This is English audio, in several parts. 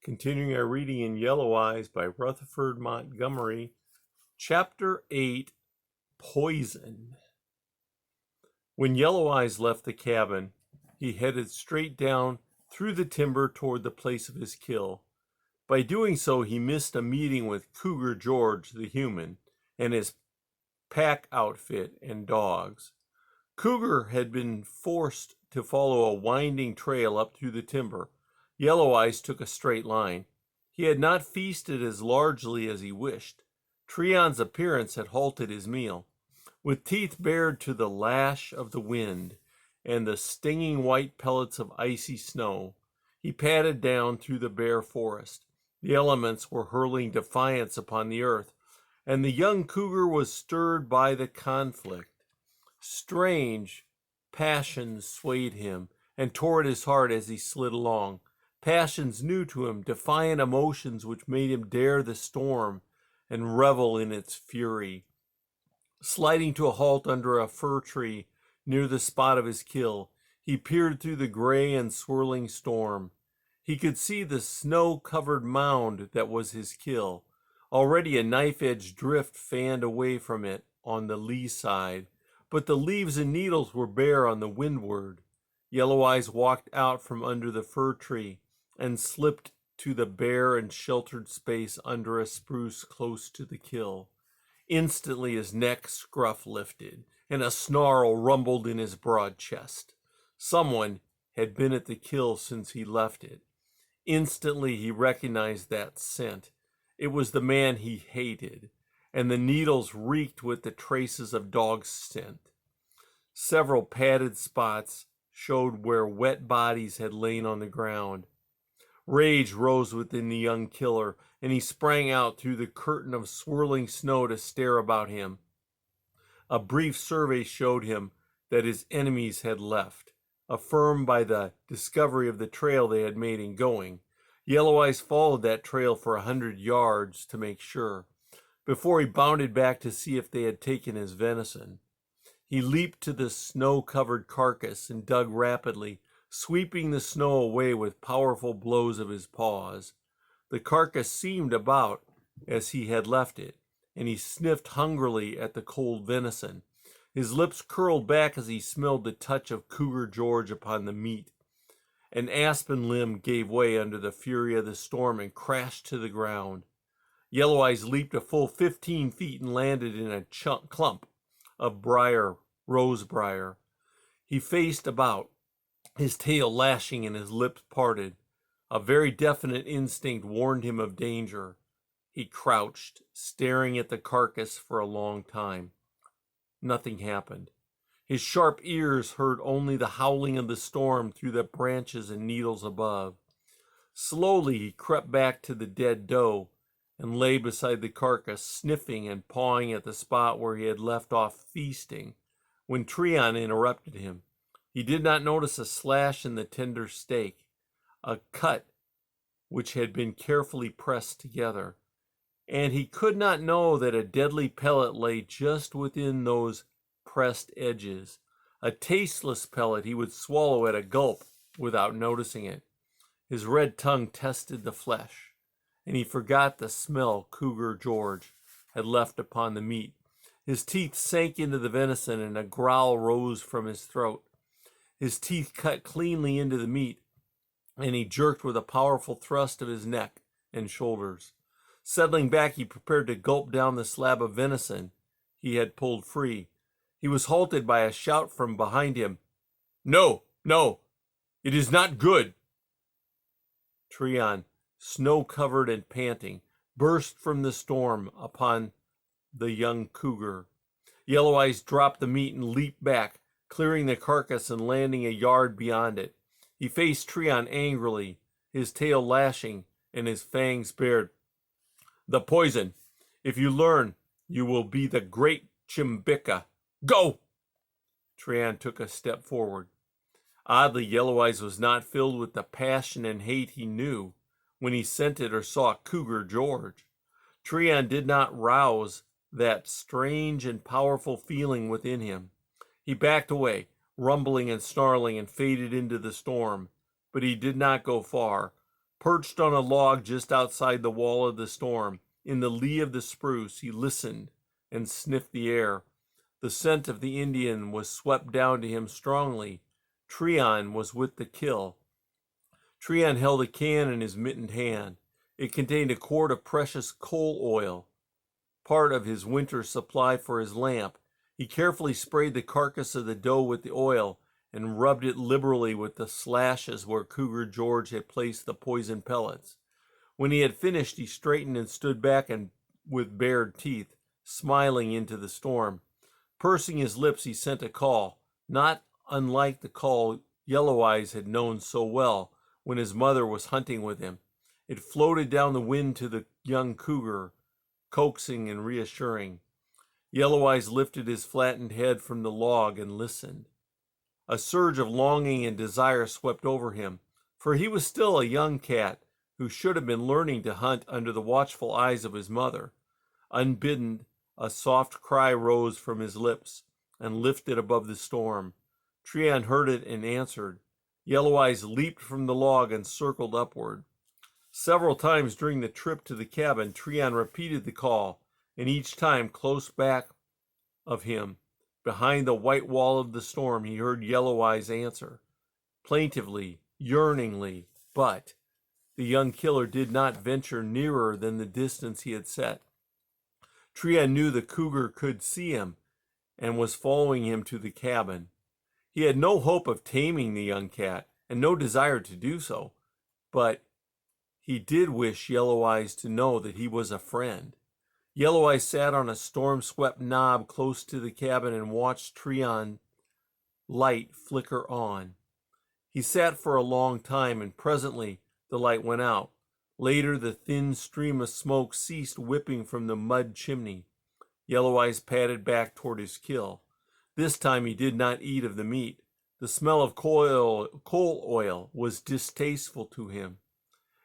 Continuing our reading in Yellow Eyes by Rutherford Montgomery, Chapter 8, Poison. When Yellow Eyes left the cabin, he headed straight down through the timber toward the place of his kill. By doing so, he missed a meeting with Cougar George the human and his pack outfit and dogs. Cougar had been forced to follow a winding trail up through the timber. Yellow Eyes took a straight line. He had not feasted as largely as he wished. Treon's appearance had halted his meal. With teeth bared to the lash of the wind and the stinging white pellets of icy snow, he padded down through the bare forest. The elements were hurling defiance upon the earth, and the young cougar was stirred by the conflict. Strange passions swayed him and tore at his heart as he slid along. Passions new to him, defiant emotions which made him dare the storm and revel in its fury. Sliding to a halt under a fir tree near the spot of his kill, he peered through the gray and swirling storm. He could see the snow-covered mound that was his kill. Already a knife-edged drift fanned away from it on the lee side, but the leaves and needles were bare on the windward. Yellow Eyes walked out from under the fir tree and slipped to the bare and sheltered space under a spruce close to the kill. Instantly his neck scruff lifted, and a snarl rumbled in his broad chest. Someone had been at the kill since he left it. Instantly he recognized that scent. It was the man he hated, and the needles reeked with the traces of dog scent. Several padded spots showed where wet bodies had lain on the ground. Rage rose within the young killer, and he sprang out through the curtain of swirling snow to stare about him. A brief survey showed him that his enemies had left, affirmed by the discovery of the trail they had made in going. Yellow Eyes followed that trail for 100 yards to make sure, before he bounded back to see if they had taken his venison. He leaped to the snow-covered carcass and dug rapidly, sweeping the snow away with powerful blows of his paws. The carcass seemed about as he had left it, and he sniffed hungrily at the cold venison. His lips curled back as he smelled the touch of Cougar George upon the meat. An aspen limb gave way under the fury of the storm and crashed to the ground. Yellow Eyes leaped a full 15 feet and landed in a clump of rose briar. He faced about, his tail lashing and his lips parted. A very definite instinct warned him of danger. He crouched, staring at the carcass for a long time. Nothing happened. His sharp ears heard only the howling of the storm through the branches and needles above. Slowly he crept back to the dead doe and lay beside the carcass, sniffing and pawing at the spot where he had left off feasting, when Treon interrupted him. He did not notice a slash in the tender steak, a cut which had been carefully pressed together, and he could not know that a deadly pellet lay just within those pressed edges, a tasteless pellet he would swallow at a gulp without noticing it. His red tongue tested the flesh, and he forgot the smell Cougar George had left upon the meat. His teeth sank into the venison, and a growl rose from his throat. His teeth cut cleanly into the meat, and he jerked with a powerful thrust of his neck and shoulders. Settling back, he prepared to gulp down the slab of venison he had pulled free. He was halted by a shout from behind him. "No, no, it is not good." Treon, snow-covered and panting, burst from the storm upon the young cougar. Yellow Eyes dropped the meat and leaped back, clearing the carcass and landing a yard beyond it. He faced Treon angrily, his tail lashing and his fangs bared. "The poison. If you learn, you will be the great Chimbika. Go!" Treon took a step forward. Oddly, Yellow Eyes was not filled with the passion and hate he knew when he scented or saw Cougar George. Treon did not rouse that strange and powerful feeling within him. He backed away, rumbling and snarling, and faded into the storm, but he did not go far. Perched on a log just outside the wall of the storm, in the lee of the spruce, he listened and sniffed the air. The scent of the Indian was swept down to him strongly. Treon was with the kill. Treon held a can in his mittened hand. It contained a quart of precious coal oil, part of his winter supply for his lamp. He carefully sprayed the carcass of the doe with the oil and rubbed it liberally with the slashes where Cougar George had placed the poison pellets. When he had finished, he straightened and stood back and with bared teeth, smiling into the storm. Pursing his lips, he sent a call, not unlike the call Yellow Eyes had known so well when his mother was hunting with him. It floated down the wind to the young cougar, coaxing and reassuring. Yellow Eyes lifted his flattened head from the log and listened. A surge of longing and desire swept over him, for he was still a young cat who should have been learning to hunt under the watchful eyes of his mother. Unbidden, a soft cry rose from his lips and lifted above the storm. Treon heard it and answered. Yellow Eyes leaped from the log and circled upward. Several times during the trip to the cabin, Treon repeated the call, and each time close back of him, behind the white wall of the storm, he heard Yellow Eyes answer, plaintively, yearningly, but the young killer did not venture nearer than the distance he had set. Treon knew the cougar could see him and was following him to the cabin. He had no hope of taming the young cat and no desire to do so, but he did wish Yellow Eyes to know that he was a friend. Yellow Eyes sat on a storm-swept knob close to the cabin and watched Treon light flicker on. He sat for a long time, and presently the light went out. Later, the thin stream of smoke ceased whipping from the mud chimney. Yellow Eyes padded back toward his kill. This time he did not eat of the meat. The smell of coal oil was distasteful to him.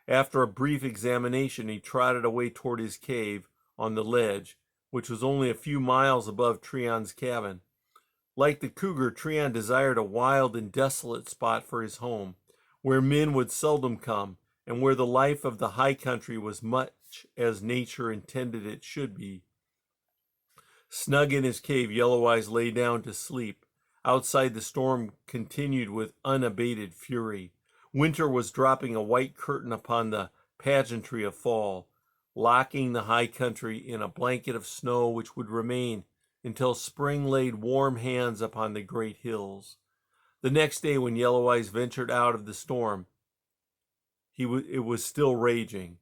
After a brief examination, he trotted away toward his cave on the ledge, which was only a few miles above Treon's cabin. Like the cougar, Treon desired a wild and desolate spot for his home, where men would seldom come, and where the life of the high country was much as nature intended it should be. Snug in his cave, Yellow Eyes lay down to sleep. Outside, the storm continued with unabated fury. Winter was dropping a white curtain upon the pageantry of fall, locking the high country in a blanket of snow which would remain until spring laid warm hands upon the great hills. The next day, when Yellow Eyes ventured out of the storm, it was still raging.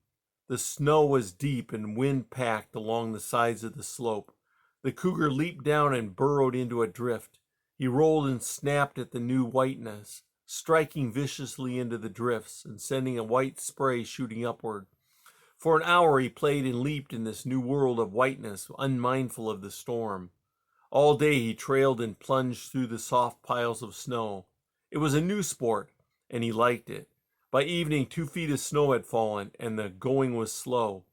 The snow was deep and wind-packed along the sides of the slope. The cougar leaped down and burrowed into a drift. He rolled and snapped at the new whiteness, striking viciously into the drifts and sending a white spray shooting upward. For an hour he played and leaped in this new world of whiteness, unmindful of the storm. All day he trailed and plunged through the soft piles of snow. It was a new sport, and he liked it. By evening, 2 feet of snow had fallen, and the going was slow.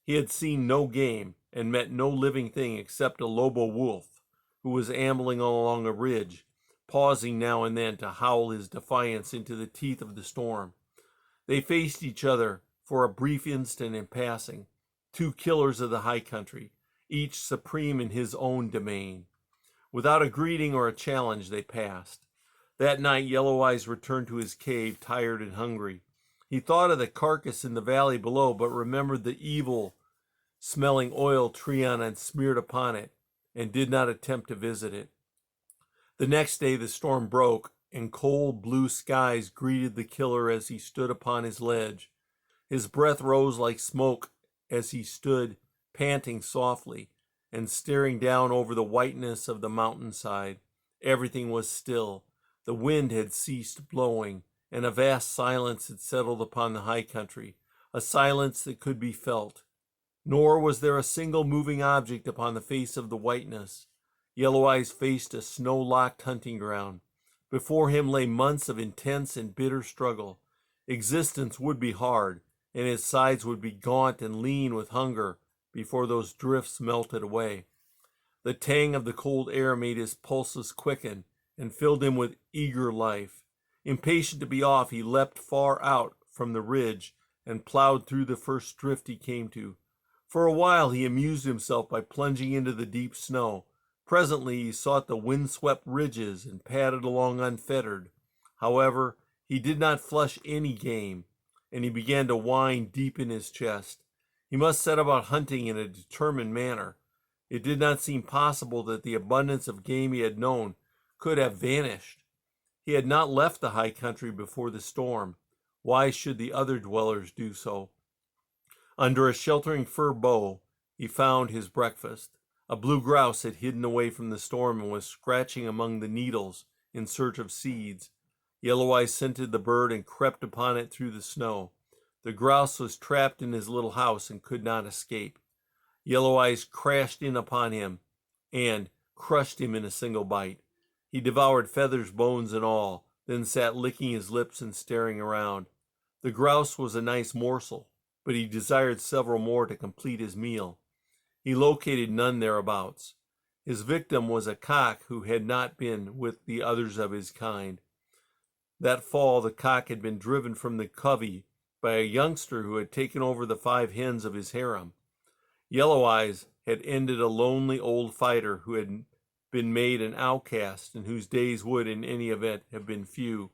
He had seen no game and met no living thing except a lobo wolf, who was ambling along a ridge, pausing now and then to howl his defiance into the teeth of the storm. They faced each other for a brief instant in passing, 2 killers of the high country, each supreme in his own domain. Without a greeting or a challenge, they passed. That night, Yellow Eyes returned to his cave, tired and hungry. He thought of the carcass in the valley below, but remembered the evil-smelling oil Treon had smeared upon it, and did not attempt to visit it. The next day, the storm broke, and cold blue skies greeted the killer as he stood upon his ledge. His breath rose like smoke as he stood, panting softly, and staring down over the whiteness of the mountainside. Everything was still. The wind had ceased blowing, and a vast silence had settled upon the high country, a silence that could be felt. Nor was there a single moving object upon the face of the whiteness. Yellow Eyes faced a snow-locked hunting ground. Before him lay months of intense and bitter struggle. Existence would be hard, and his sides would be gaunt and lean with hunger before those drifts melted away. The tang of the cold air made his pulses quicken and filled him with eager life. Impatient to be off, he leapt far out from the ridge and plowed through the first drift he came to. For a while he amused himself by plunging into the deep snow. Presently he sought the wind-swept ridges and padded along unfettered. However, he did not flush any game, and he began to whine deep in his chest. He must set about hunting in a determined manner. It did not seem possible that the abundance of game he had known could have vanished. He had not left the high country before the storm. Why should the other dwellers do so? Under a sheltering fir bough, he found his breakfast. A blue grouse had hidden away from the storm and was scratching among the needles in search of seeds. Yellow Eyes scented the bird and crept upon it through the snow. The grouse was trapped in his little house and could not escape. Yellow Eyes crashed in upon him and crushed him in a single bite. He devoured feathers, bones, and all, then sat licking his lips and staring around. The grouse was a nice morsel, but he desired several more to complete his meal. He located none thereabouts. His victim was a cock who had not been with the others of his kind. That fall the cock had been driven from the covey by a youngster who had taken over the 5 hens of his harem. Yellow Eyes had ended a lonely old fighter who had been made an outcast and whose days would, in any event, have been few.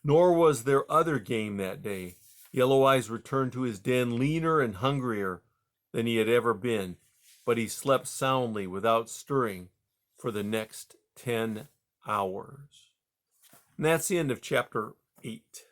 Nor was there other game that day. Yellow Eyes returned to his den leaner and hungrier than he had ever been, but he slept soundly without stirring for the next 10 hours. And that's the end of chapter 8.